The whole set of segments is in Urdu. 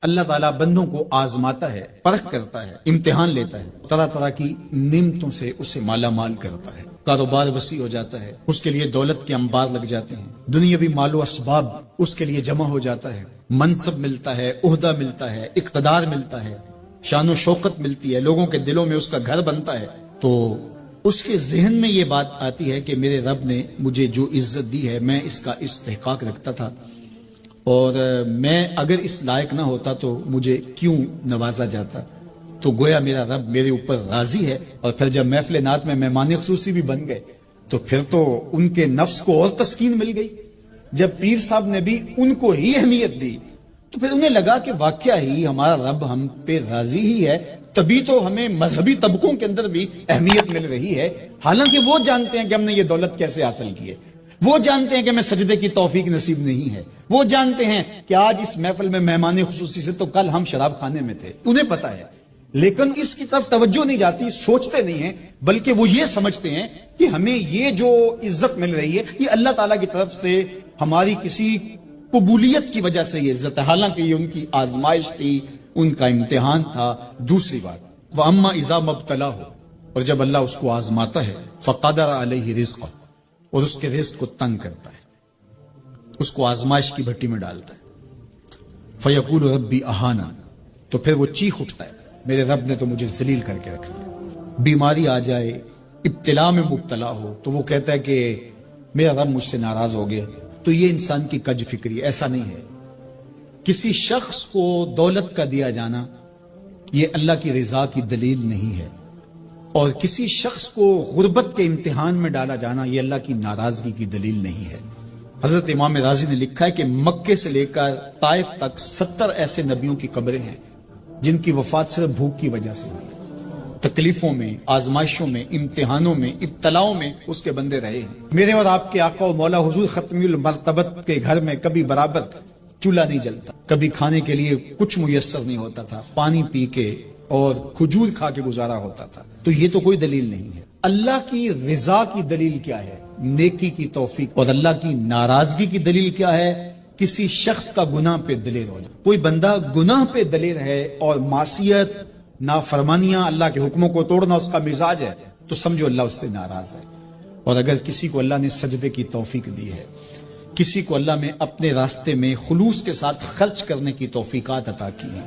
اللہ تعالیٰ بندوں کو آزماتا ہے، پرکھ کرتا ہے، امتحان لیتا ہے، طرح طرح کی نعمتوں سے اسے مالا مال کرتا ہے، کاروبار وسیع ہو جاتا ہے، اس کے لیے دولت کے انبار لگ جاتے ہیں، دنیاوی مال و اسباب اس کے لیے جمع ہو جاتا ہے، منصب ملتا ہے، عہدہ ملتا ہے، اقتدار ملتا ہے، شان و شوکت ملتی ہے، لوگوں کے دلوں میں اس کا گھر بنتا ہے، تو اس کے ذہن میں یہ بات آتی ہے کہ میرے رب نے مجھے جو عزت دی ہے میں اس کا استحقاق رکھتا تھا، اور میں اگر اس لائق نہ ہوتا تو مجھے کیوں نوازا جاتا، تو گویا میرا رب میرے اوپر راضی ہے۔ اور پھر جب محفل نعت میں مہمان خصوصی بھی بن گئے تو پھر تو ان کے نفس کو اور تسکین مل گئی۔ جب پیر صاحب نے بھی ان کو ہی اہمیت دی تو پھر انہیں لگا کہ واقعہ ہی ہمارا رب ہم پہ راضی ہی ہے، تبھی تو ہمیں مذہبی طبقوں کے اندر بھی اہمیت مل رہی ہے، حالانکہ وہ جانتے ہیں کہ ہم نے یہ دولت کیسے حاصل کی ہے، وہ جانتے ہیں کہ ہمیں سجدے کی توفیق نصیب نہیں ہے، وہ جانتے ہیں کہ آج اس محفل میں مہمان خصوصی سے تو کل ہم شراب خانے میں تھے، انہیں پتا ہے، لیکن اس کی طرف توجہ نہیں جاتی، سوچتے نہیں ہیں، بلکہ وہ یہ سمجھتے ہیں کہ ہمیں یہ جو عزت مل رہی ہے یہ اللہ تعالیٰ کی طرف سے ہماری کسی قبولیت کی وجہ سے یہ عزت ہے، حالانکہ یہ ان کی آزمائش تھی، ان کا امتحان تھا۔ دوسری بات، وَأَمَّا إِذَا مَبْتَلَاهُ، اور جب اللہ اس کو آزماتا ہے، فَقَدَرَ عَلَيْهِ رِزْقَهُ، اور اس کے رزق کو تنگ کرتا ہے، اس کو آزمائش کی بھٹی میں ڈالتا ہے، فَيَقُولُ رَبِّي أَهَانَنِ، تو پھر وہ چیخ اٹھتا ہے، میرے رب نے تو مجھے ذلیل کر کے رکھ دیا۔ بیماری آ جائے، ابتلا میں مبتلا ہو تو وہ کہتا ہے کہ میرا رب مجھ سے ناراض ہو گیا، تو یہ انسان کی کج فکری، ایسا نہیں ہے۔ کسی شخص کو دولت کا دیا جانا یہ اللہ کی رضا کی دلیل نہیں ہے، اور کسی شخص کو غربت کے امتحان میں ڈالا جانا یہ اللہ کی ناراضگی کی دلیل نہیں ہے۔ حضرت امام رازی نے لکھا ہے کہ مکے سے لے کر طائف تک 70 ایسے نبیوں کی قبریں ہیں جن کی وفات صرف بھوک کی وجہ سے ہوئی، تکلیفوں میں، آزمائشوں میں، امتحانوں میں، ابتلاؤں میں اس کے بندے رہے ہیں۔ میرے اور آپ کے آقا و مولا حضور ختمی المرتبت کے گھر میں کبھی برابر چولہا نہیں جلتا، کبھی کھانے کے لیے کچھ میسر نہیں ہوتا تھا، پانی پی کے اور کھجور کھا کے گزارا ہوتا تھا، تو یہ تو کوئی دلیل نہیں ہے۔ اللہ کی رضا کی دلیل کیا ہے؟ نیکی کی توفیق، اور اللہ کی ناراضگی کی دلیل کیا ہے؟ کسی شخص کا گناہ پہ دلیر ہو جائے۔ کوئی بندہ گناہ پہ دلیر ہے اور معصیت، نافرمانیاں، اللہ کے حکموں کو توڑنا اس کا مزاج ہے، تو سمجھو اللہ اس سے ناراض ہے۔ اور اگر کسی کو اللہ نے سجدے کی توفیق دی ہے، کسی کو اللہ نے اپنے راستے میں خلوص کے ساتھ خرچ کرنے کی توفیقات عطا کی ہیں،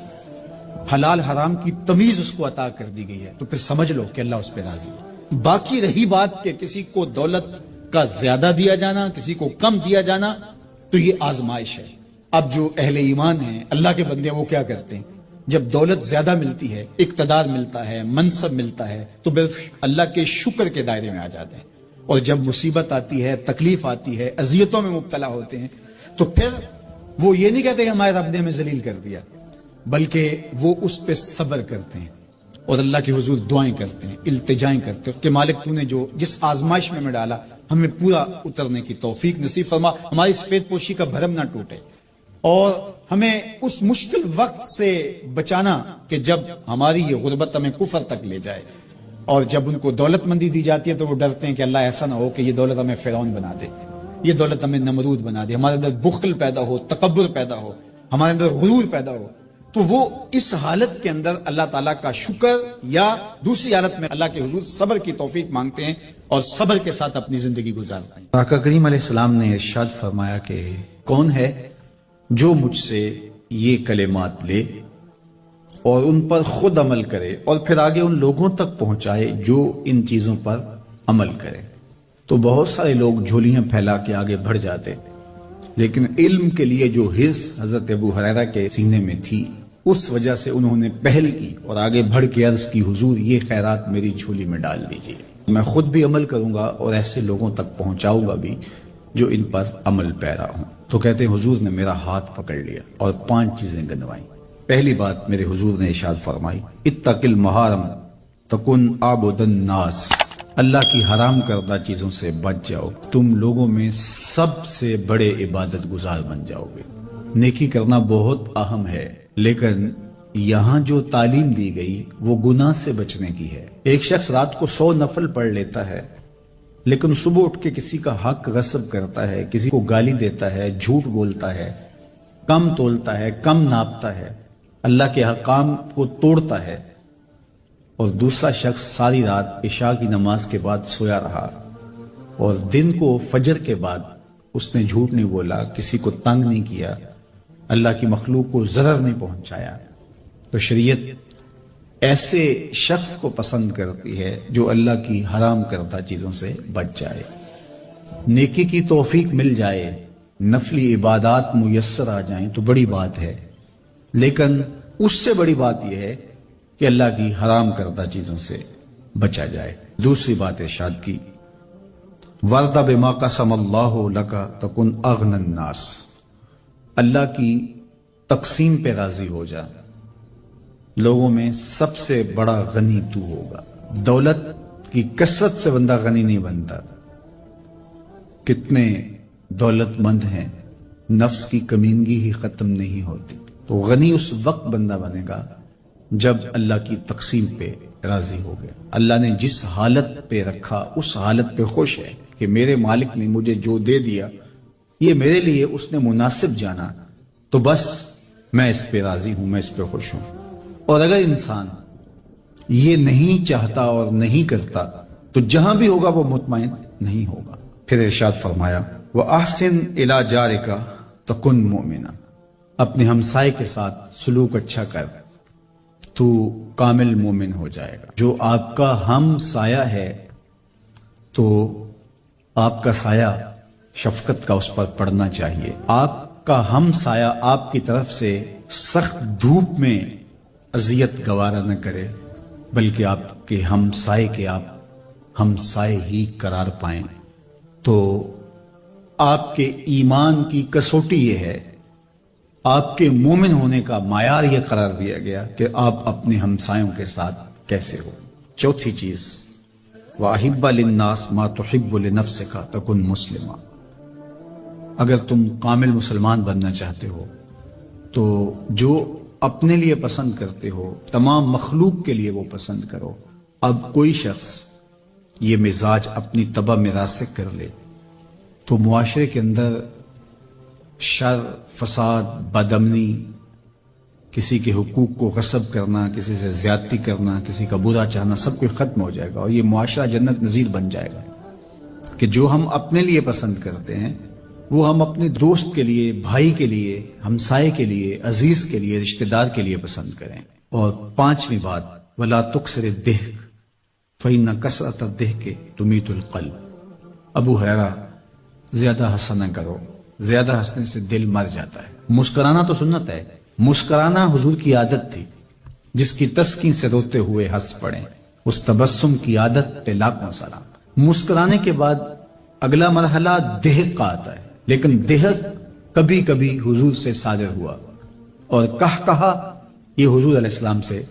حلال حرام کی تمیز اس کو عطا کر دی گئی ہے، تو پھر سمجھ لو کہ اللہ اس پہ راضی ہے۔ باقی رہی بات کہ کسی کو دولت کا زیادہ دیا جانا، کسی کو کم دیا جانا، تو یہ آزمائش ہے۔ اب جو اہل ایمان ہیں، اللہ کے بندے ہیں، وہ کیا کرتے ہیں؟ جب دولت زیادہ ملتی ہے، اقتدار ملتا ہے، منصب ملتا ہے، تو بس اللہ کے شکر کے دائرے میں آ جاتے ہیں، اور جب مصیبت آتی ہے، تکلیف آتی ہے، اذیتوں میں مبتلا ہوتے ہیں، تو پھر وہ یہ نہیں کہتے کہ ہمارے رب نے ہمیں ذلیل کر دیا، بلکہ وہ اس پہ صبر کرتے ہیں اور اللہ کے حضور دعائیں کرتے ہیں، التجائیں کرتے ہیں کہ مالک تو نے جو جس آزمائش میں ڈالا ہمیں پورا اترنے کی توفیق نصیب فرما، ہماری سفید پوشی کا بھرم نہ ٹوٹے، اور ہمیں اس مشکل وقت سے بچانا کہ جب ہماری یہ غربت ہمیں کفر تک لے جائے، اور جب ان کو دولت مندی دی جاتی ہے تو وہ ڈرتے ہیں کہ اللہ ایسا نہ ہو کہ یہ دولت ہمیں فرعون بنا دے، یہ دولت ہمیں نمرود بنا دے، ہمارے اندر بخل پیدا ہو، تکبر پیدا ہو، ہمارے اندر غرور پیدا ہو، تو وہ اس حالت کے اندر اللہ تعالیٰ کا شکر یا دوسری حالت میں اللہ کے حضور صبر کی توفیق مانگتے ہیں اور صبر کے ساتھ اپنی زندگی گزارتے ہیں۔ آقا کریم علیہ السلام نے ارشاد فرمایا کہ کون ہے جو مجھ سے یہ کلمات لے اور ان پر خود عمل کرے اور پھر آگے ان لوگوں تک پہنچائے جو ان چیزوں پر عمل کرے۔ تو بہت سارے لوگ جھولیاں پھیلا کے آگے بڑھ جاتے، لیکن علم کے لیے جو حرص حضرت ابو ہریرہ کے سینے میں تھی، اس وجہ سے انہوں نے پہل کی اور آگے بڑھ کے عرض کی، حضور یہ خیرات میری جھولی میں ڈال دیجیے، میں خود بھی عمل کروں گا اور ایسے لوگوں تک پہنچاؤں گا بھی جو ان پر عمل پیرا ہوں۔ تو کہتے ہیں حضور نے میرا ہاتھ پکڑ لیا اور 5 چیزیں گنوائیں۔ پہلی بات میرے حضور نے ارشاد فرمائی، اتق المحارم تکن عابد الناس، اللہ کی حرام کردہ چیزوں سے بچ جاؤ، تم لوگوں میں سب سے بڑے عبادت گزار بن جاؤ گے۔ نیکی کرنا بہت اہم ہے، لیکن یہاں جو تعلیم دی گئی وہ گناہ سے بچنے کی ہے۔ ایک شخص رات کو 100 نفل پڑھ لیتا ہے، لیکن صبح اٹھ کے کسی کا حق غصب کرتا ہے، کسی کو گالی دیتا ہے، جھوٹ بولتا ہے، کم تولتا ہے، کم ناپتا ہے، اللہ کے احکام کو توڑتا ہے، اور دوسرا شخص ساری رات عشاء کی نماز کے بعد سویا رہا اور دن کو فجر کے بعد اس نے جھوٹ نہیں بولا، کسی کو تنگ نہیں کیا، اللہ کی مخلوق کو ضرر نہیں پہنچایا، تو شریعت ایسے شخص کو پسند کرتی ہے جو اللہ کی حرام کردہ چیزوں سے بچ جائے، نیکی کی توفیق مل جائے، نفلی عبادات میسر آ جائیں تو بڑی بات ہے، لیکن اس سے بڑی بات یہ ہے کہ اللہ کی حرام کردہ چیزوں سے بچا جائے۔ دوسری بات ارشاد کی، وَرْضَ بِمَا قَسَمَ اللَّهُ لَكَ تَكُنْ أَغْنَى النَّاسِ، اللہ کی تقسیم پہ راضی ہو جا، لوگوں میں سب سے بڑا غنی تو ہوگا۔ دولت کی کثرت سے بندہ غنی نہیں بنتا، کتنے دولت مند ہیں، نفس کی کمینگی ہی ختم نہیں ہوتی۔ تو غنی اس وقت بندہ بنے گا جب اللہ کی تقسیم پہ راضی ہو گیا، اللہ نے جس حالت پہ رکھا اس حالت پہ خوش ہے کہ میرے مالک نے مجھے جو دے دیا یہ میرے لیے اس نے مناسب جانا، تو بس میں اس پہ راضی ہوں، میں اس پہ خوش ہوں۔ اور اگر انسان یہ نہیں چاہتا اور نہیں کرتا تو جہاں بھی ہوگا وہ مطمئن نہیں ہوگا۔ پھر ارشاد فرمایا، وَأَحْسِنْ إِلَى جَارِكَ تَكُنْ مُؤْمِنًا، اپنے ہمسائے کے ساتھ سلوک اچھا کر تو کامل مومن ہو جائے گا۔ جو آپ کا ہم سایہ ہے تو آپ کا سایہ شفقت کا اس پر پڑنا چاہیے، آپ کا ہم سایہ آپ کی طرف سے سخت دھوپ میں اذیت گوارا نہ کرے، بلکہ آپ کے ہم سائے کے آپ ہم سائے ہی قرار پائیں۔ تو آپ کے ایمان کی کسوٹی یہ ہے، آپ کے مومن ہونے کا معیار یہ قرار دیا گیا کہ آپ اپنے ہمسایوں کے ساتھ کیسے ہو۔ چوتھی چیز، وَأَحِبَّ لِلنَّاسِ مَا تُحِبُّ لِنَفْسِكَ تَكُنْ مُسْلِمًا، اگر تم کامل مسلمان بننا چاہتے ہو تو جو اپنے لیے پسند کرتے ہو تمام مخلوق کے لیے وہ پسند کرو۔ اب کوئی شخص یہ مزاج اپنی طبع میں راسخ کر لے تو معاشرے کے اندر شر، فساد، بدامنی، کسی کے حقوق کو غصب کرنا، کسی سے زیادتی کرنا، کسی کا برا چاہنا، سب کچھ ختم ہو جائے گا، اور یہ معاشرہ جنت نظیر بن جائے گا کہ جو ہم اپنے لیے پسند کرتے ہیں وہ ہم اپنے دوست کے لیے، بھائی کے لیے، ہمسائے کے لیے، عزیز کے لیے، رشتہ دار کے لیے پسند کریں۔ اور پانچویں بات، وَلَا تُكْثِرِ الضِّحْكَ فَإِنَّ كَثْرَةَ الضِّحْكِ تُمِيتُ الْقَلْبَ، ابو ہریرہ زیادہ ہنسا نہ کرو، زیادہ ہنسنے سے دل مر جاتا ہے۔ مسکرانا تو سنت ہے، مسکرانا حضور کی عادت تھی، جس کی تسکین سے روتے ہوئے ہنس پڑیں، اس تبسم کی عادت پہ لاکھوں سلام۔ مسکرانے کے بعد اگلا مرحلہ دہک کا آتا ہے، لیکن دہک کبھی کبھی حضور سے صادر ہوا، اور کہا یہ حضور علیہ السلام سے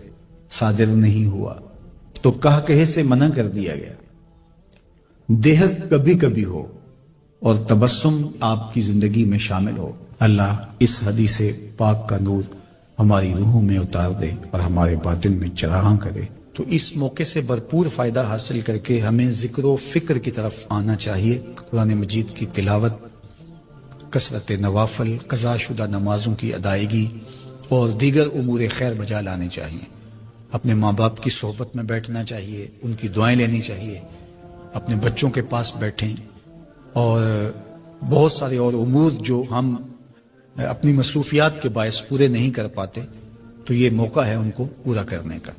صادر نہیں ہوا، تو کہے سے منع کر دیا گیا۔ دہک کبھی کبھی ہو اور تبسم آپ کی زندگی میں شامل ہو۔ اللہ اس حدیث پاک کا نور ہماری روحوں میں اتار دے اور ہمارے باطن میں چراغاں کرے۔ تو اس موقع سے بھرپور فائدہ حاصل کر کے ہمیں ذکر و فکر کی طرف آنا چاہیے، قرآن مجید کی تلاوت، کثرت نوافل، قضا شدہ نمازوں کی ادائیگی اور دیگر امور خیر بجا لانے چاہیے۔ اپنے ماں باپ کی صحبت میں بیٹھنا چاہیے، ان کی دعائیں لینی چاہیے، اپنے بچوں کے پاس بیٹھیں، اور بہت سارے اور امور جو ہم اپنی مصروفیات کے باعث پورے نہیں کر پاتے تو یہ موقع ہے ان کو پورا کرنے کا۔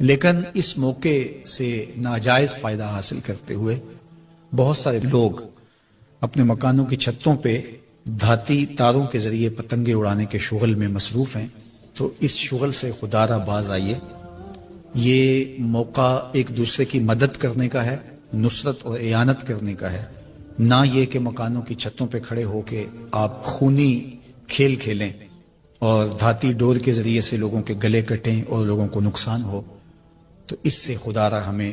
لیکن اس موقع سے ناجائز فائدہ حاصل کرتے ہوئے بہت سارے لوگ اپنے مکانوں کی چھتوں پہ دھاتی تاروں کے ذریعے پتنگے اڑانے کے شغل میں مصروف ہیں، تو اس شغل سے خدا را باز آئیے۔ یہ موقع ایک دوسرے کی مدد کرنے کا ہے، نصرت اور اعانت کرنے کا ہے، نہ یہ کہ مکانوں کی چھتوں پہ کھڑے ہو کے آپ خونی کھیل کھیلیں اور دھاتی ڈور کے ذریعے سے لوگوں کے گلے کٹیں اور لوگوں کو نقصان ہو۔ تو اس سے خدا را ہمیں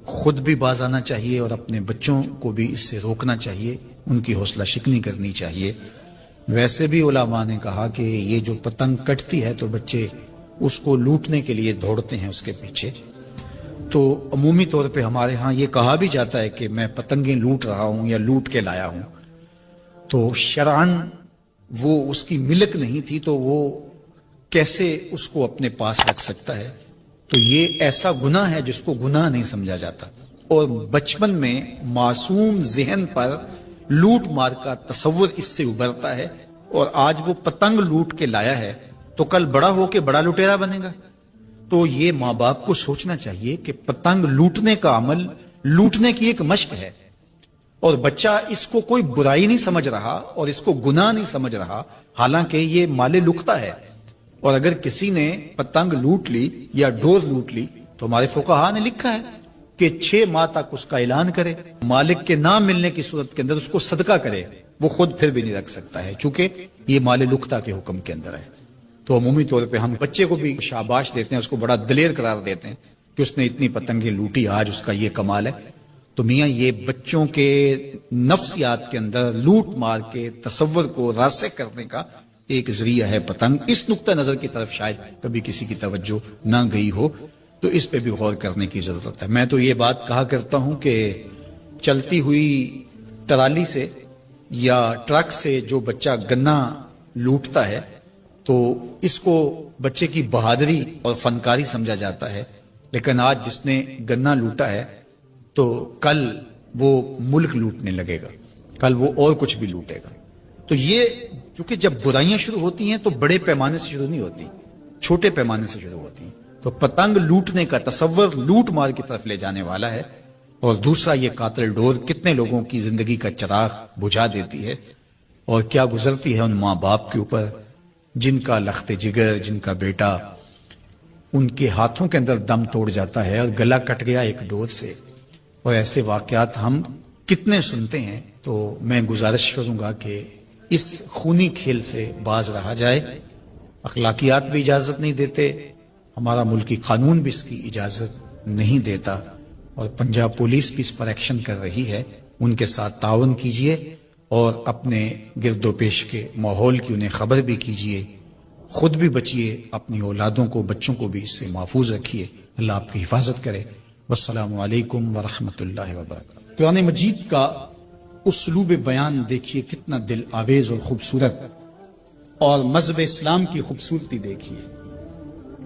خود بھی باز آنا چاہیے اور اپنے بچوں کو بھی اس سے روکنا چاہیے، ان کی حوصلہ شکنی کرنی چاہیے۔ ویسے بھی علماء نے کہا کہ یہ جو پتنگ کٹتی ہے تو بچے اس کو لوٹنے کے لیے دوڑتے ہیں اس کے پیچھے، تو عمومی طور پہ ہمارے ہاں یہ کہا بھی جاتا ہے کہ میں پتنگیں لوٹ رہا ہوں یا لوٹ کے لایا ہوں، تو شرعاً وہ اس کی ملک نہیں تھی، تو وہ کیسے اس کو اپنے پاس رکھ سکتا ہے، تو یہ ایسا گناہ ہے جس کو گناہ نہیں سمجھا جاتا، اور بچپن میں معصوم ذہن پر لوٹ مار کا تصور اس سے ابھرتا ہے، اور آج وہ پتنگ لوٹ کے لایا ہے تو کل بڑا ہو کے بڑا لٹیرا بنے گا۔ تو یہ ماں باپ کو سوچنا چاہیے کہ پتنگ لوٹنے کا عمل لوٹنے کی ایک مشق ہے، اور بچہ اس کو کوئی برائی نہیں سمجھ رہا اور اس کو گناہ نہیں سمجھ رہا، حالانکہ یہ مال لقطہ ہے۔ اور اگر کسی نے پتنگ لوٹ لی یا ڈور لوٹ لی تو ہمارے فقہا نے لکھا ہے کہ 6 ماہ تک اس کا اعلان کرے، مالک کے نہ ملنے کی صورت کے اندر اس کو صدقہ کرے، وہ خود پھر بھی نہیں رکھ سکتا ہے چونکہ یہ مال لقطہ کے حکم کے اندر ہے۔ تو عمومی طور پہ ہم بچے کو بھی شاباش دیتے ہیں، اس کو بڑا دلیر قرار دیتے ہیں کہ اس نے اتنی پتنگیں لوٹی، آج اس کا یہ کمال ہے۔ تو میاں یہ بچوں کے نفسیات کے اندر لوٹ مار کے تصور کو راسخ کرنے کا ایک ذریعہ ہے پتنگ۔ اس نقطہ نظر کی طرف شاید کبھی کسی کی توجہ نہ گئی ہو، تو اس پہ بھی غور کرنے کی ضرورت ہے۔ میں تو یہ بات کہا کرتا ہوں کہ چلتی ہوئی ٹرالی سے یا ٹرک سے جو بچہ گنا لوٹتا ہے تو اس کو بچے کی بہادری اور فنکاری سمجھا جاتا ہے، لیکن آج جس نے گنا لوٹا ہے تو کل وہ ملک لوٹنے لگے گا، کل وہ اور کچھ بھی لوٹے گا۔ تو یہ چونکہ جب برائیاں شروع ہوتی ہیں تو بڑے پیمانے سے شروع نہیں ہوتی، چھوٹے پیمانے سے شروع ہوتی ہیں۔ تو پتنگ لوٹنے کا تصور لوٹ مار کی طرف لے جانے والا ہے، اور دوسرا یہ قاتل ڈور کتنے لوگوں کی زندگی کا چراغ بجھا دیتی ہے، اور کیا گزرتی ہے ان ماں باپ کے اوپر جن کا لخت جگر، جن کا بیٹا ان کے ہاتھوں کے اندر دم توڑ جاتا ہے اور گلا کٹ گیا ایک ڈور سے۔ اور ایسے واقعات ہم کتنے سنتے ہیں۔ تو میں گزارش کروں گا کہ اس خونی کھیل سے باز رہا جائے، اخلاقیات بھی اجازت نہیں دیتے، ہمارا ملکی قانون بھی اس کی اجازت نہیں دیتا، اور پنجاب پولیس بھی اس پر ایکشن کر رہی ہے۔ ان کے ساتھ تعاون کیجئے اور اپنے گرد و پیش کے ماحول کی انہیں خبر بھی کیجئے، خود بھی بچیے، اپنی اولادوں کو، بچوں کو بھی اس سے محفوظ رکھیے۔ اللہ آپ کی حفاظت کرے۔ والسلام علیکم ورحمۃ اللہ وبرکاتہ۔ قرآن مجید کا اسلوب بیان دیکھیے کتنا دل آویز اور خوبصورت، اور مذہب اسلام کی خوبصورتی دیکھیے۔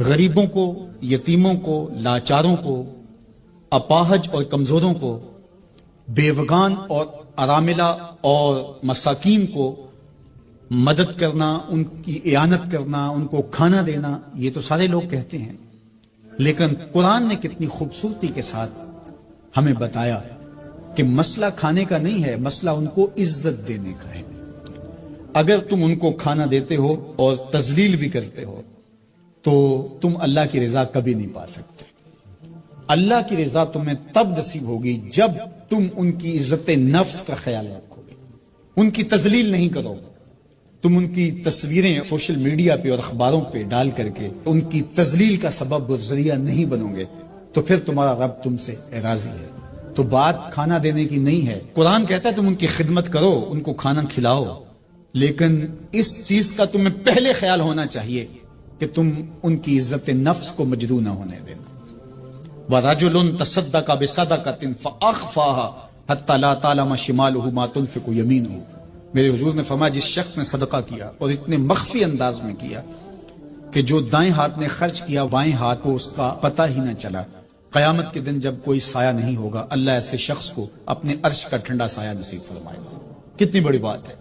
غریبوں کو، یتیموں کو، لاچاروں کو، اپاہج اور کمزوروں کو، بیوگان اور اراملہ اور مساکین کو مدد کرنا، ان کی اعانت کرنا، ان کو کھانا دینا، یہ تو سارے لوگ کہتے ہیں، لیکن قرآن نے کتنی خوبصورتی کے ساتھ ہمیں بتایا کہ مسئلہ کھانے کا نہیں ہے، مسئلہ ان کو عزت دینے کا ہے۔ اگر تم ان کو کھانا دیتے ہو اور تذلیل بھی کرتے ہو تو تم اللہ کی رضا کبھی نہیں پا سکتے۔ اللہ کی رضا تمہیں تب نصیب ہوگی جب تم ان کی عزت نفس کا خیال رکھو گے، ان کی تذلیل نہیں کرو گے۔ تم ان کی تصویریں سوشل میڈیا پہ اور اخباروں پہ ڈال کر کے ان کی تذلیل کا سبب اور ذریعہ نہیں بنو گے، تو پھر تمہارا رب تم سے راضی ہے۔ تو بات کھانا دینے کی نہیں ہے، قرآن کہتا ہے تم ان کی خدمت کرو، ان کو کھانا کھلاؤ، لیکن اس چیز کا تمہیں پہلے خیال ہونا چاہیے کہ تم ان کی عزت نفس کو مجروح نہ ہونے دینا۔ وَرَجُلٌ تَصَدَّقَ بِصَدَقَةٍ فَأَخْفَاهَا حَتَّى لَا تَعْلَمَ شِمَالُهُ مَا تُنْفِقُ يَمِينُهُ۔ میرے حضور نے فرمایا جس شخص نے صدقہ کیا اور اتنے مخفی انداز میں کیا کہ جو دائیں ہاتھ نے خرچ کیا بائیں ہاتھ کو اس کا پتہ ہی نہ چلا، قیامت کے دن جب کوئی سایہ نہیں ہوگا اللہ ایسے شخص کو اپنے عرش کا ٹھنڈا سایہ نصیب فرمائے گا۔ کتنی بڑی بات ہے۔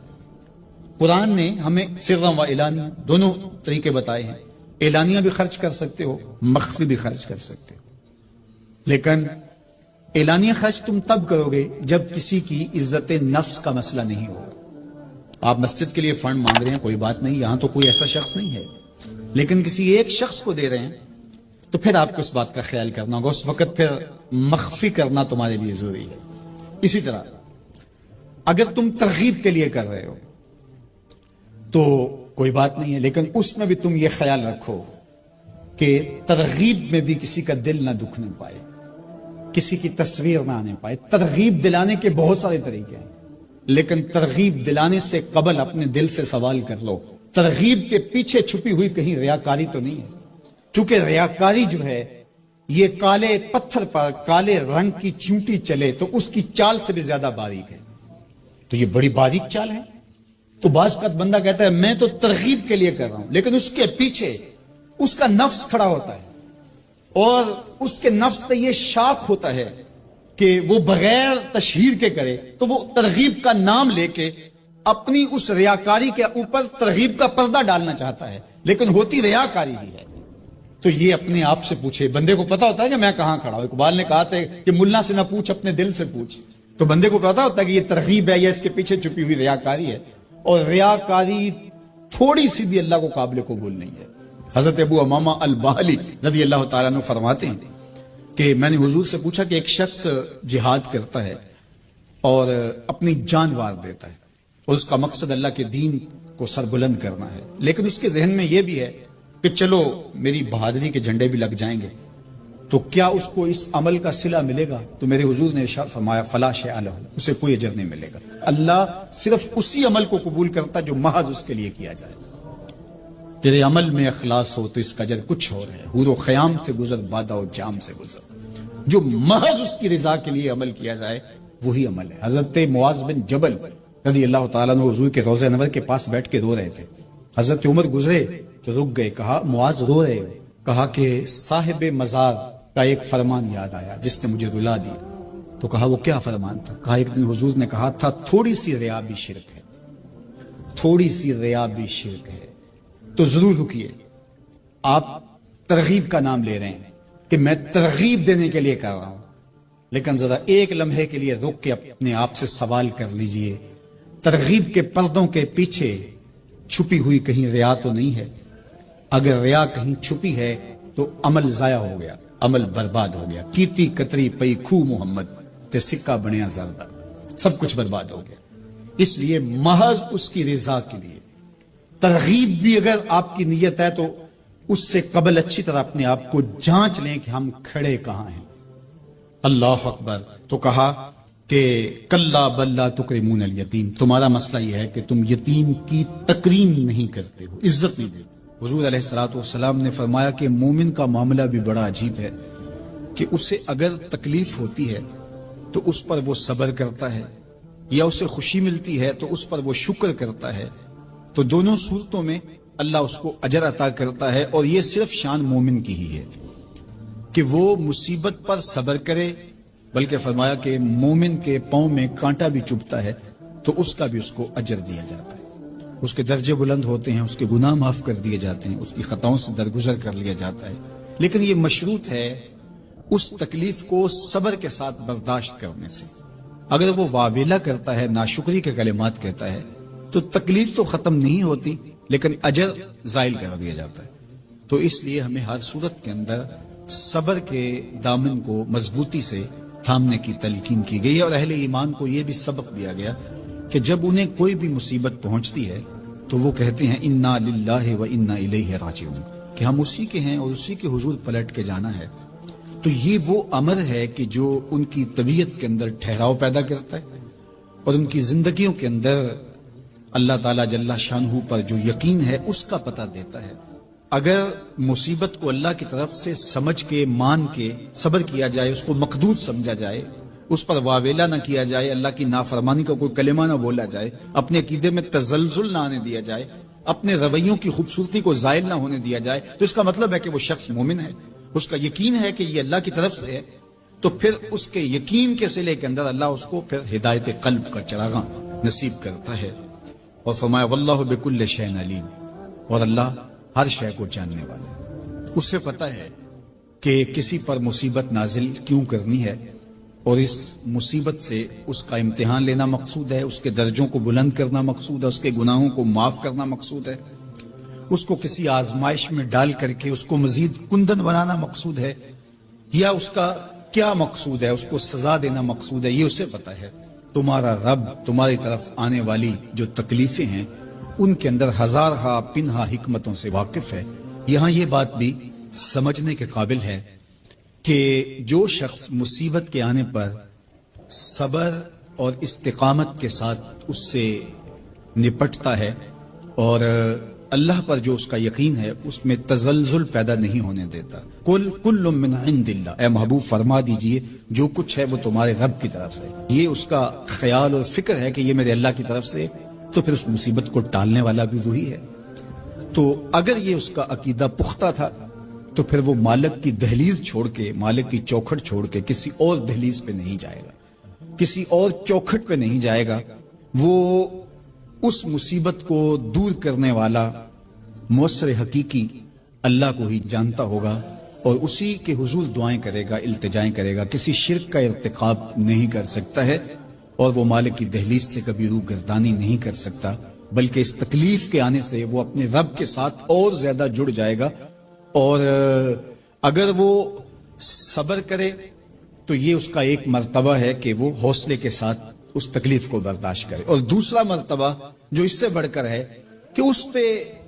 قرآن نے ہمیں سرًا و اعلانیہ دونوں طریقے بتائے ہیں، اعلانیہ بھی خرچ کر سکتے ہو، مخفی بھی خرچ کر سکتے ہو، لیکن اعلانیہ خرچ تم تب کرو گے جب کسی کی عزت نفس کا مسئلہ نہیں ہوگا۔ آپ مسجد کے لیے فنڈ مانگ رہے ہیں، کوئی بات نہیں، یہاں تو کوئی ایسا شخص نہیں ہے، لیکن کسی ایک شخص کو دے رہے ہیں تو پھر آپ کو اس بات کا خیال کرنا ہوگا، اس وقت پھر مخفی کرنا تمہارے لیے ضروری ہے۔ اسی طرح اگر تم ترغیب کے لیے کر رہے ہو تو کوئی بات نہیں ہے، لیکن اس میں بھی تم یہ خیال رکھو کہ ترغیب میں بھی کسی کا دل نہ دکھنے پائے، کسی کی تصویر نہ آنے پائے۔ ترغیب دلانے کے بہت سارے طریقے ہیں، لیکن ترغیب دلانے سے قبل اپنے دل سے سوال کر لو ترغیب کے پیچھے چھپی ہوئی کہیں ریاکاری تو نہیں ہے، چونکہ ریاکاری جو ہے یہ کالے پتھر پر کالے رنگ کی چونٹی چلے تو اس کی چال سے بھی زیادہ باریک ہے، تو یہ بڑی باریک چال ہے۔ تو بعض کا بندہ کہتا ہے میں تو ترغیب کے لیے کر رہا ہوں، لیکن اس کے پیچھے اس کا نفس کھڑا ہوتا ہے اور اس کے نفس پہ یہ شاک ہوتا ہے کہ وہ بغیر تشہیر کے کرے، تو وہ ترغیب کا نام لے کے اپنی اس ریاکاری کے اوپر ترغیب کا پردہ ڈالنا چاہتا ہے، لیکن ہوتی ریاکاری ہی ہے۔ تو یہ اپنے آپ سے پوچھے، بندے کو پتا ہوتا ہے کہ میں کہاں کھڑا ہوں۔ اقبال نے کہا تھا کہ ملا سے نہ پوچھ اپنے دل سے پوچھ، تو بندے کو پتا ہوتا ہے کہ یہ ترغیب ہے یا اس کے پیچھے چھپی ہوئی ریاکاری ہے، اور ریاکاری تھوڑی سی بھی اللہ کو قابل قبول نہیں ہے۔ حضرت ابو امامہ الباہلی رضی اللہ تعالیٰ عنہ فرماتے ہیں کہ میں نے حضور سے پوچھا کہ ایک شخص جہاد کرتا ہے اور اپنی جان وار دیتا ہے اور اس کا مقصد اللہ کے دین کو سربلند کرنا ہے، لیکن اس کے ذہن میں یہ بھی ہے کہ چلو میری بہادری کے جھنڈے بھی لگ جائیں گے، تو کیا اس کو اس عمل کا صلہ ملے گا؟ تو میرے حضور نے ارشاد فرمایا فلا شیء لہ، اسے کوئی اجر نہیں ملے گا۔ اللہ صرف اسی عمل کو قبول کرتا جو محض اس کے لیے کیا جائے۔ تیرے عمل میں اخلاص ہو تو اس کا اجر کچھ اور ہے، حور و خیام سے گزر بادہ و جام سے گزر، جو محض اس کی رضا کے لیے عمل کیا جائے وہی عمل ہے۔ حضرت معاذ بن جبل رضی اللہ تعالیٰ عنہ حضور کے روضہ انور کے پاس بیٹھ کے رو رہے تھے، حضرت عمر گزرے تو رک گئے، کہا معاذ رو رہے ہو؟ کہا کہ صاحب مزار کا ایک فرمان یاد آیا جس نے مجھے رلا دیا۔ تو کہا وہ کیا فرمان تھا؟ کہا ایک دن حضور نے کہا تھا تھوڑی سی ریا بھی شرک ہے، تھوڑی سی ریا بھی شرک ہے۔ تو ضرور رکیے، آپ ترغیب کا نام لے رہے ہیں کہ میں ترغیب دینے کے لیے کر رہا ہوں، لیکن ذرا ایک لمحے کے لیے رک کے اپنے آپ سے سوال کر لیجئے، ترغیب کے پردوں کے پیچھے چھپی ہوئی کہیں ریا تو نہیں ہے؟ اگر ریا کہیں چھپی ہے تو عمل ضائع ہو گیا، عمل برباد ہو گیا۔ کیتی کتری پئی کھو محمد تے سکہ بنیا زردہ، سب کچھ برباد ہو گیا۔ اس لیے محض اس کی رضا کے لیے ترغیب بھی اگر آپ کی نیت ہے تو اس سے قبل اچھی طرح اپنے آپ کو جانچ لیں کہ ہم کھڑے کہاں ہیں۔ اللہ اکبر۔ تو کہا کہ کلا بل لا تکرمون الیتیم، تمہارا مسئلہ یہ ہے کہ تم یتیم کی تکریم نہیں کرتے ہو، عزت نہیں دیتے۔ حضور علیہ الصلوۃ والسلام نے فرمایا کہ مومن کا معاملہ بھی بڑا عجیب ہے کہ اسے اگر تکلیف ہوتی ہے تو اس پر وہ صبر کرتا ہے، یا اسے خوشی ملتی ہے تو اس پر وہ شکر کرتا ہے، تو دونوں صورتوں میں اللہ اس کو اجر عطا کرتا ہے۔ اور یہ صرف شان مومن کی ہی ہے کہ وہ مصیبت پر صبر کرے، بلکہ فرمایا کہ مومن کے پاؤں میں کانٹا بھی چبھتا ہے تو اس کا بھی اس کو اجر دیا جاتا ہے، اس کے درجے بلند ہوتے ہیں، اس کے گناہ معاف کر دیے جاتے ہیں، اس کی خطاؤں سے درگزر کر لیا جاتا ہے۔ لیکن یہ مشروط ہے اس تکلیف کو صبر کے ساتھ برداشت کرنے سے۔ اگر وہ واویلا کرتا ہے، ناشکری کے کلمات کہتا ہے، تو تکلیف تو ختم نہیں ہوتی لیکن اجر زائل کر دیا جاتا ہے۔ تو اس لیے ہمیں ہر صورت کے اندر صبر کے دامن کو مضبوطی سے تھامنے کی تلقین کی گئی ہے، اور اہل ایمان کو یہ بھی سبق دیا گیا کہ جب انہیں کوئی بھی مصیبت پہنچتی ہے تو وہ کہتے ہیں انا للہ و انا الیہ راجعون، کہ ہم اسی کے ہیں اور اسی کے حضور پلٹ کے جانا ہے۔ تو یہ وہ امر ہے کہ جو ان کی طبیعت کے اندر ٹھہراؤ پیدا کرتا ہے اور ان کی زندگیوں کے اندر اللہ تعالیٰ جل شانہ پر جو یقین ہے اس کا پتہ دیتا ہے۔ اگر مصیبت کو اللہ کی طرف سے سمجھ کے مان کے صبر کیا جائے، اس کو مقدور سمجھا جائے، اس پر واویلا نہ کیا جائے، اللہ کی نافرمانی کا کوئی کلمہ نہ بولا جائے، اپنے عقیدے میں تزلزل نہ آنے دیا جائے، اپنے رویوں کی خوبصورتی کو زائل نہ ہونے دیا جائے، تو اس کا مطلب ہے کہ وہ شخص مومن ہے، اس کا یقین ہے کہ یہ اللہ کی طرف سے ہے۔ تو پھر اس کے یقین کے صلے کے اندر اللہ اس کو پھر ہدایت قلب کا چراغاں نصیب کرتا ہے۔ اور فرمایا واللہ بکل شیء علیم، اور اللہ ہر شے کو جاننے والا ہے، اسے پتہ ہے کہ کسی پر مصیبت نازل کیوں کرنی ہے، اور اس مصیبت سے اس کا امتحان لینا مقصود ہے، اس کے درجوں کو بلند کرنا مقصود ہے، اس کے گناہوں کو معاف کرنا مقصود ہے، اس کو کسی آزمائش میں ڈال کر کے اس کو مزید کندن بنانا مقصود ہے، یا اس کا کیا مقصود ہے، اس کو سزا دینا مقصود ہے، یہ اسے پتہ ہے۔ تمہارا رب تمہاری طرف آنے والی جو تکلیفیں ہیں ان کے اندر ہزارہا پنہا حکمتوں سے واقف ہے۔ یہاں یہ بات بھی سمجھنے کے قابل ہے کہ جو شخص مصیبت کے آنے پر صبر اور استقامت کے ساتھ اس سے نپٹتا ہے اور اللہ پر جو اس کا یقین ہے اس میں تزلزل پیدا نہیں ہونے دیتا، کل من عند اللہ، اے محبوب فرما دیجئے جو کچھ ہے وہ تمہارے رب کی طرف سے، یہ اس کا خیال اور فکر ہے کہ یہ میرے اللہ کی طرف سے، تو پھر اس مصیبت کو ٹالنے والا بھی وہی ہے۔ تو تو اگر یہ اس کا عقیدہ پختہ تھا تو پھر وہ مالک کی دہلیز چھوڑ کے، مالک کی چوکھٹ چھوڑ کے کسی اور دہلیز پہ نہیں جائے گا، کسی اور چوکھٹ پہ نہیں جائے گا. وہ اس مصیبت کو دور کرنے والا مؤثر حقیقی اللہ کو ہی جانتا ہوگا اور اسی کے حضور دعائیں کرے گا، التجائیں کرے گا. کسی شرک کا ارتکاب نہیں کر سکتا ہے اور وہ مالک کی دہلیز سے کبھی روح گردانی نہیں کر سکتا، بلکہ اس تکلیف کے آنے سے وہ اپنے رب کے ساتھ اور زیادہ جڑ جائے گا. اور اگر وہ صبر کرے تو یہ اس کا ایک مرتبہ ہے کہ وہ حوصلے کے ساتھ اس تکلیف کو برداشت کرے. اور دوسرا مرتبہ جو اس سے بڑھ کر ہے کہ اس پہ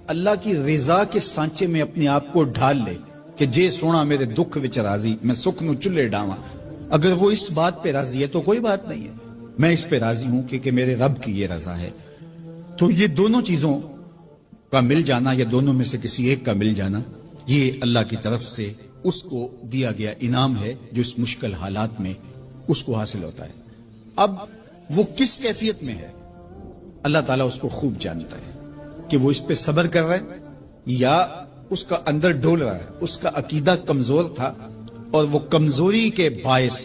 اللہ کی رضا کے سانچے میں اپنے آپ کو ڈھال لے کہ جے سونا میرے دکھ وچ راضی، میں سکھ نو چلے ڈاواں. اگر وہ اس بات پہ راضی ہے تو کوئی بات نہیں ہے، میں اس پہ راضی ہوں کہ میرے رب کی یہ رضا ہے. تو یہ دونوں چیزوں کا مل جانا یا دونوں میں سے کسی ایک کا مل جانا، یہ اللہ کی طرف سے اس کو دیا گیا انعام ہے جو اس مشکل حالات میں اس کو حاصل ہوتا ہے. اب وہ کس کیفیت میں ہے اللہ تعالیٰ اس کو خوب جانتا ہے کہ وہ اس پہ صبر کر رہا ہے یا اس کا اندر ڈول رہا ہے. اس کا عقیدہ کمزور تھا اور وہ کمزوری کے باعث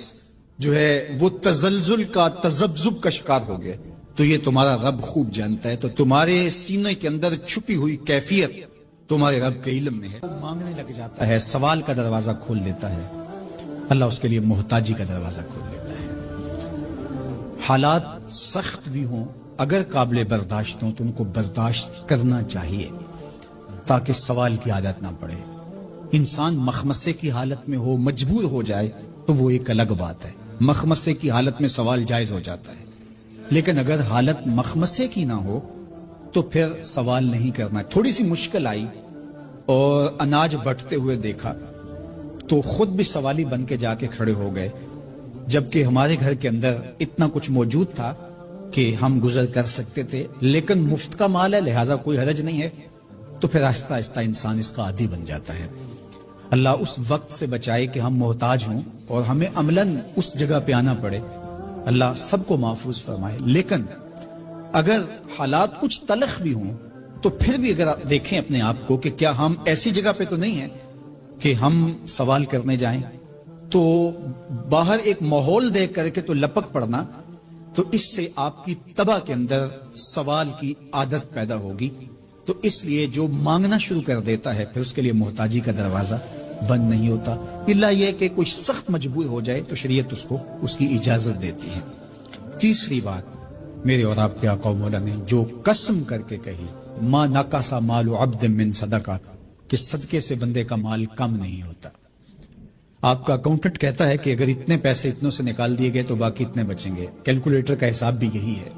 جو ہے وہ تزلزل کا، تذبذب کا شکار ہو گئے. تو یہ تمہارا رب خوب جانتا ہے. تو تمہارے سینے کے اندر چھپی ہوئی کیفیت تمہارے رب کے علم میں ہے. وہ مانگنے لگ جاتا ہے، سوال کا دروازہ کھول دیتا ہے، اللہ اس کے لیے محتاجی کا دروازہ کھول دیتا ہے. حالات سخت بھی ہوں، اگر قابل برداشت ہوں تو ان کو برداشت کرنا چاہیے تاکہ سوال کی عادت نہ پڑے. انسان مخمصے کی حالت میں ہو، مجبور ہو جائے تو وہ ایک الگ بات ہے. مخمصے کی حالت میں سوال جائز ہو جاتا ہے، لیکن اگر حالت مخمصے کی نہ ہو تو پھر سوال نہیں کرنا. تھوڑی سی مشکل آئی اور اناج بٹتے ہوئے دیکھا تو خود بھی سوالی بن کے جا کے کھڑے ہو گئے، جبکہ ہمارے گھر کے اندر اتنا کچھ موجود تھا کہ ہم گزر کر سکتے تھے، لیکن مفت کا مال ہے لہٰذا کوئی حرج نہیں ہے. تو پھر آہستہ آہستہ انسان اس کا عادی بن جاتا ہے. اللہ اس وقت سے بچائے کہ ہم محتاج ہوں اور ہمیں عملاً اس جگہ پہ آنا پڑے. اللہ سب کو محفوظ فرمائے. لیکن اگر حالات کچھ تلخ بھی ہوں تو پھر بھی اگر آپ دیکھیں اپنے آپ کو کہ کیا ہم ایسی جگہ پہ تو نہیں ہیں کہ ہم سوال کرنے جائیں، تو باہر ایک ماحول دیکھ کر کے تو لپک پڑنا، تو اس سے آپ کی طبع کے اندر سوال کی عادت پیدا ہوگی. تو اس لیے جو مانگنا شروع کر دیتا ہے پھر اس کے لیے محتاجی کا دروازہ بند نہیں ہوتا، الا یہ کہ کوئی سخت مجبور ہو جائے تو شریعت اس کو اس کی اجازت دیتی ہے. تیسری بات میرے اور آپ کے آقا و مولا نے جو قسم کر کے کہی، ما نقص مال عبد من صدقہ، کہ صدقے سے بندے کا مال کم نہیں ہوتا. آپ کا اکاؤنٹنٹ کہتا ہے کہ اگر اتنے پیسے اتنوں سے نکال دیے گئے تو باقی اتنے بچیں گے، کیلکولیٹر کا حساب بھی یہی ہے.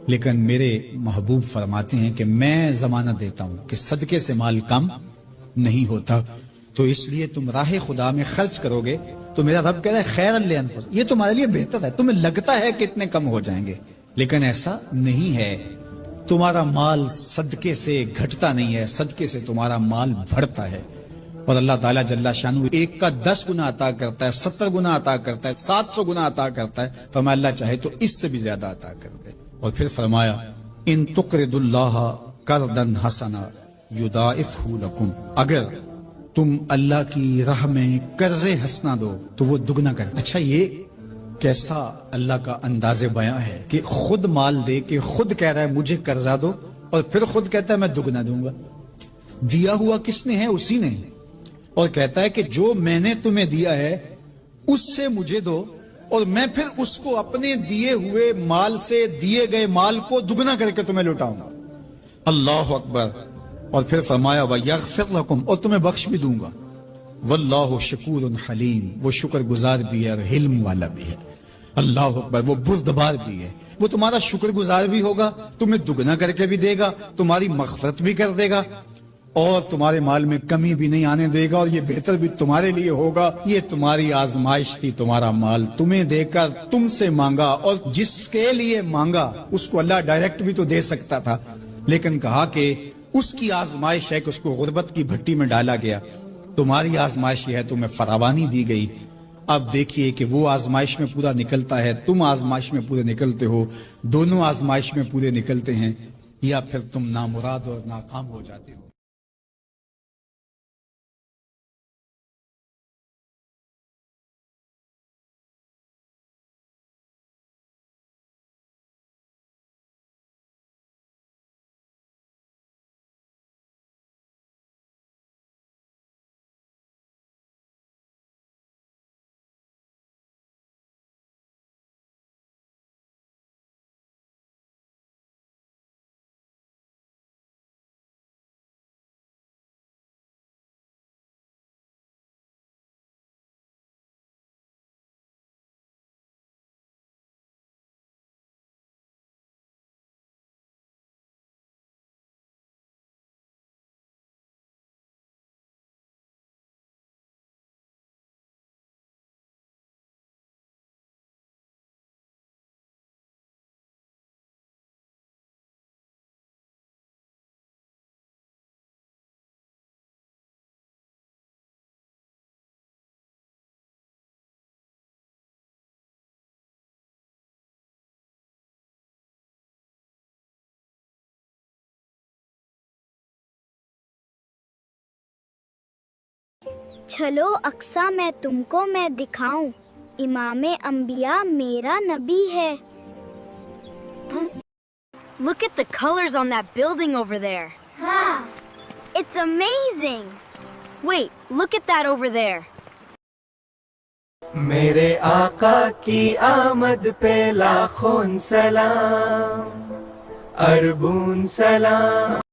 لیکن میرے محبوب فرماتے ہیں کہ میں ضمانت دیتا ہوں کہ صدقے سے مال کم نہیں ہوتا. تو اس لیے تم راہ خدا میں خرچ کرو گے تو میرا رب کہہ رہا ہے خیر لانفسکم، یہ تمہارے لیے بہتر ہے. تمہیں لگتا ہے کہ اتنے کم ہو جائیں گے لیکن ایسا نہیں ہے. تمہارا مال صدقے سے گھٹتا نہیں ہے، صدقے سے تمہارا مال بڑھتا ہے. اور اللہ تعالیٰ جل شانہ ایک کا 10 گنا عطا کرتا ہے، 70 گنا عطا کرتا ہے، 700 گنا عطا کرتا ہے. فرمایا اللہ چاہے تو اس سے بھی زیادہ عطا کر دے. اور پھر فرمایا ان تقرضوا اللہ قرضا حسنا یضاعفہ لکم، اگر تم اللہ کی راہ میں قرض حسنہ دو تو وہ دگنا کر. اچھا یہ کیسا اللہ کا انداز بیاں ہے کہ خود مال دے کے خود کہہ رہا ہے مجھے قرضہ دو اور پھر خود کہتا ہے میں دگنا دوں گا. دیا ہوا کس نے ہے؟ اسی نے. اور کہتا ہے کہ جو میں نے تمہیں دیا ہے اس سے مجھے دو اور میں پھر اس کو اپنے دیے ہوئے مال سے دیے گئے مال کو دگنا کر کے تمہیں لوٹاؤں گا. اللہ اکبر. اور پھر فرمایا وَيَغْفِرْ لَكُمْ، اور تمہیں بخش بھی دوں گا. واللہ شکور حلیم، وہ شکر گزار بھی ہے اور حلم والا بھی ہے. اللہ اکبر. وہ بردبار بھی ہے، وہ تمہارا شکر گزار بھی ہوگا، تمہیں دگنا کر کے بھی دے گا، تمہاری مغفرت بھی کر دے گا اور تمہارے مال میں کمی بھی نہیں آنے دے گا. اور یہ بہتر بھی تمہارے لیے ہوگا. یہ تمہاری آزمائش تھی، تمہارا مال تمہیں دے کر تم سے مانگا، اور جس کے لیے مانگا اس کو اللہ ڈائریکٹ بھی تو دے سکتا تھا، لیکن کہا کہ اس کی آزمائش ہے کہ اس کو غربت کی بھٹی میں ڈالا گیا. تمہاری آزمائش یہ ہے تمہیں فراوانی دی گئی. اب دیکھیے کہ وہ آزمائش میں پورا نکلتا ہے، تم آزمائش میں پورے نکلتے ہو، دونوں آزمائش میں پورے نکلتے ہیں، یا پھر تم نامراد اور ناکام ہو جاتے ہو. چلو اقصا میں تم کو میں دکھاؤں، امام انبیاء میرا نبی ہے. Look at the colors on that building over there. It's amazing. Wait, look at that over there. میرے آقا کی آمد پہ لاکھوں سلام، اربون سلام.